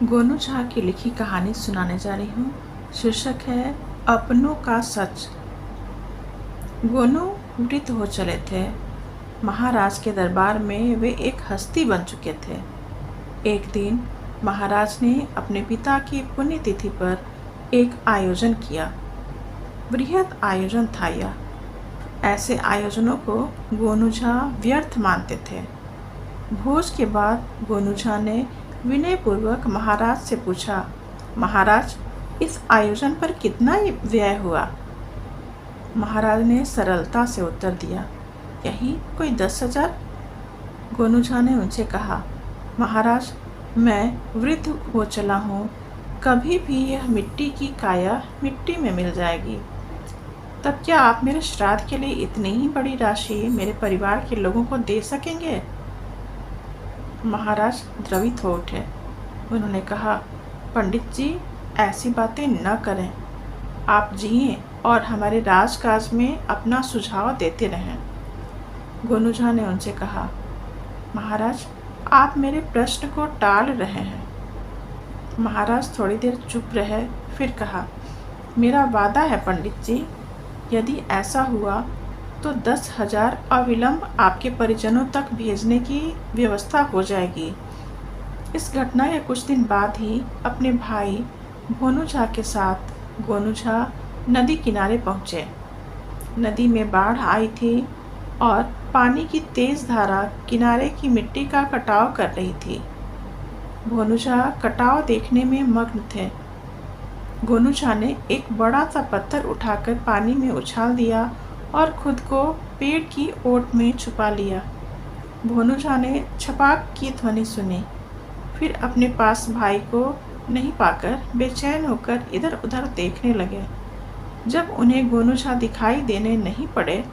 गोनू झा की लिखी कहानी सुनाने जा रही हूँ। शीर्षक है अपनों का सच। गोनू वृद्ध हो चले थे। महाराज के दरबार में वे एक हस्ती बन चुके थे। एक दिन महाराज ने अपने पिता की पुण्यतिथि पर एक आयोजन किया। बृहद आयोजन था यह। ऐसे आयोजनों को गोनू झा व्यर्थ मानते थे। भोज के बाद गोनू झा ने विनयपूर्वक महाराज से पूछा, महाराज, इस आयोजन पर कितना व्यय हुआ? महाराज ने सरलता से उत्तर दिया, यही कोई 10,000। गोनू झा ने उनसे कहा, महाराज, मैं वृद्ध हो चला हूँ, कभी भी यह मिट्टी की काया मिट्टी में मिल जाएगी। तब क्या आप मेरे श्राद्ध के लिए इतनी ही बड़ी राशि मेरे परिवार के लोगों को दे सकेंगे? महाराज द्रवित हो उठे। उन्होंने कहा, पंडित जी, ऐसी बातें न करें। आप जिए और हमारे राजकाज में अपना सुझाव देते रहें। गोनू झा ने उनसे कहा, महाराज, आप मेरे प्रश्न को टाल रहे हैं। महाराज थोड़ी देर चुप रहे, फिर कहा, मेरा वादा है पंडित जी, यदि ऐसा हुआ तो 10,000 अविलंब आपके परिजनों तक भेजने की व्यवस्था हो जाएगी। इस घटना के कुछ दिन बाद ही अपने भाई भोनू झा के साथ गोनू झा नदी किनारे पहुँचे। नदी में बाढ़ आई थी और पानी की तेज धारा किनारे की मिट्टी का कटाव कर रही थी। भोनू झा कटाव देखने में मग्न थे। गोनू झा ने एक बड़ा सा पत्थर उठाकर पानी में उछाल दिया और खुद को पेड़ की ओट में छुपा लिया। भोनू झा ने छपाक की ध्वनि सुनी, फिर अपने पास भाई को नहीं पाकर बेचैन होकर इधर उधर देखने लगे। जब उन्हें गोनू झा दिखाई देने नहीं पड़े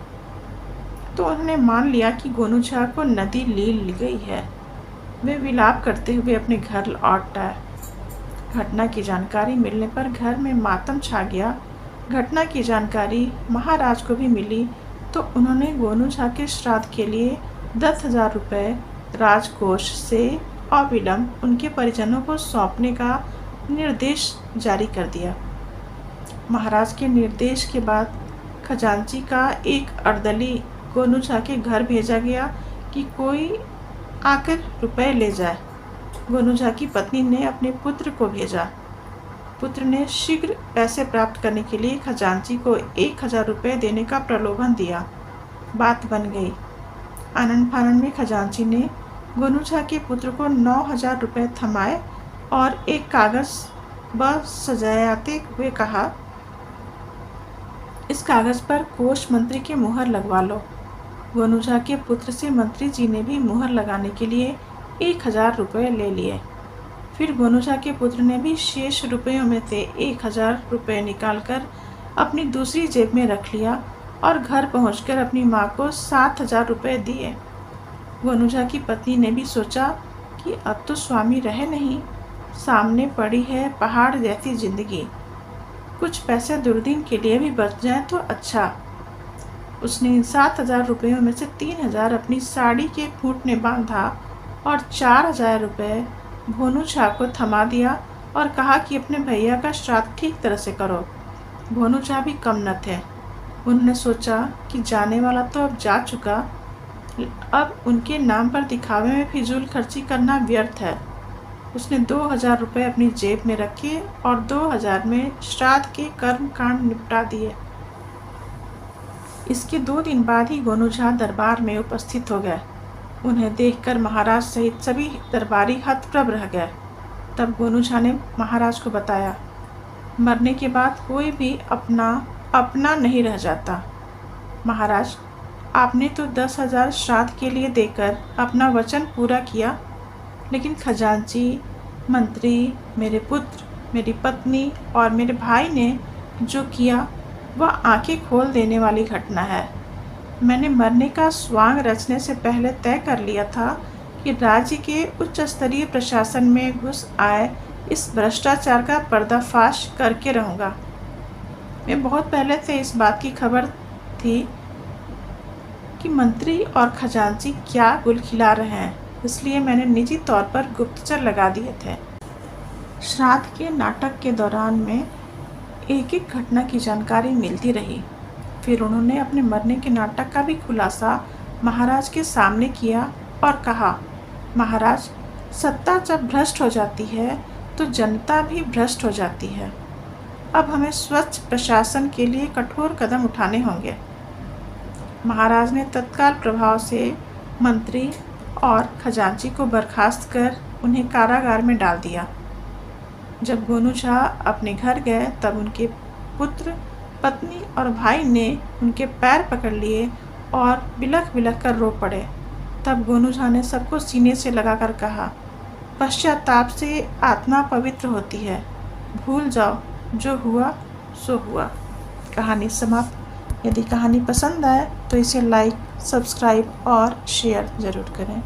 तो उन्होंने मान लिया कि गोनू झा को नदी ली गई है। वे विलाप करते हुए अपने घर लौट आए। घटना की जानकारी मिलने पर घर में मातम छा गया। घटना की जानकारी महाराज को भी मिली तो उन्होंने गोनू झा के श्राद्ध के लिए 10,000 रुपये राजकोष से अविलंब उनके परिजनों को सौंपने का निर्देश जारी कर दिया। महाराज के निर्देश के बाद खजांची का एक अर्दली गोनू झा के घर भेजा गया कि कोई आकर रुपए ले जाए। गोनू झा की पत्नी ने अपने पुत्र को भेजा। पुत्र ने शीघ्र पैसे प्राप्त करने के लिए खजांची को 1,000 रुपये देने का प्रलोभन दिया। बात बन गई। आनंद फानंद में खजांची ने गोनू झा के पुत्र को 9,000 रुपये थमाए और एक कागज सजाते हुए कहा, इस कागज पर कोष मंत्री के मुहर लगवा लो। गोनू झा के पुत्र से मंत्री जी ने भी मुहर लगाने के लिए 1,000 रुपये ले लिए। फिर गोनू झा के पुत्र ने भी शेष रुपयों में से 1,000 रुपये निकालकर अपनी दूसरी जेब में रख लिया और घर पहुंचकर अपनी माँ को 7,000 रुपये दिए। गोनू झा की पत्नी ने भी सोचा कि अब तो स्वामी रहे नहीं, सामने पड़ी है पहाड़ जैसी जिंदगी, कुछ पैसे दुर्दिन के लिए भी बच जाए तो अच्छा। उसने इन 7,000 रुपयों में से 3,000 अपनी साड़ी के फूट में बांधा और 4,000 रुपये भोनू झा को थमा दिया और कहा कि अपने भैया का श्राद्ध ठीक तरह से करो। भोनू झा भी कम न थे। उन्होंने सोचा कि जाने वाला तो अब जा चुका, अब उनके नाम पर दिखावे में फिजूल खर्ची करना व्यर्थ है। उसने 2,000 रुपये अपनी जेब में रखे और 2,000 में श्राद्ध के कर्म कांड निपटा दिए। इसके 2 दिन बाद ही गोनू झा दरबार में उपस्थित हो गए। उन्हें देखकर महाराज सहित सभी दरबारी हतप्रभ रह गए। तब गोनू झा ने महाराज को बताया, मरने के बाद कोई भी अपना नहीं रह जाता। महाराज, आपने तो 10,000 श्राद्ध के लिए देकर अपना वचन पूरा किया, लेकिन खजांची, मंत्री, मेरे पुत्र, मेरी पत्नी और मेरे भाई ने जो किया वह आंखें खोल देने वाली घटना है। मैंने मरने का स्वांग रचने से पहले तय कर लिया था कि राज्य के उच्च स्तरीय प्रशासन में घुस आए इस भ्रष्टाचार का पर्दाफाश करके रहूँगा। मैं बहुत पहले से इस बात की खबर थी कि मंत्री और खजांची क्या गुल खिला रहे हैं, इसलिए मैंने निजी तौर पर गुप्तचर लगा दिए थे। श्राद्ध के नाटक के दौरान में एक एक घटना की जानकारी मिलती रही। फिर उन्होंने अपने मरने के नाटक का भी खुलासा महाराज के सामने किया और कहा, महाराज, सत्ता जब भ्रष्ट हो जाती है तो जनता भी भ्रष्ट हो जाती है। अब हमें स्वच्छ प्रशासन के लिए कठोर कदम उठाने होंगे। महाराज ने तत्काल प्रभाव से मंत्री और खजांची को बर्खास्त कर उन्हें कारागार में डाल दिया। जब गोनू झा अपने घर गए तब उनके पुत्र, पत्नी और भाई ने उनके पैर पकड़ लिए और बिलख बिलख कर रो पड़े। तब गोनू झा ने सबको सीने से लगाकर कहा, पश्चाताप से आत्मा पवित्र होती है, भूल जाओ, जो हुआ सो हुआ। कहानी समाप्त। यदि कहानी पसंद आए तो इसे लाइक, सब्सक्राइब और शेयर ज़रूर करें।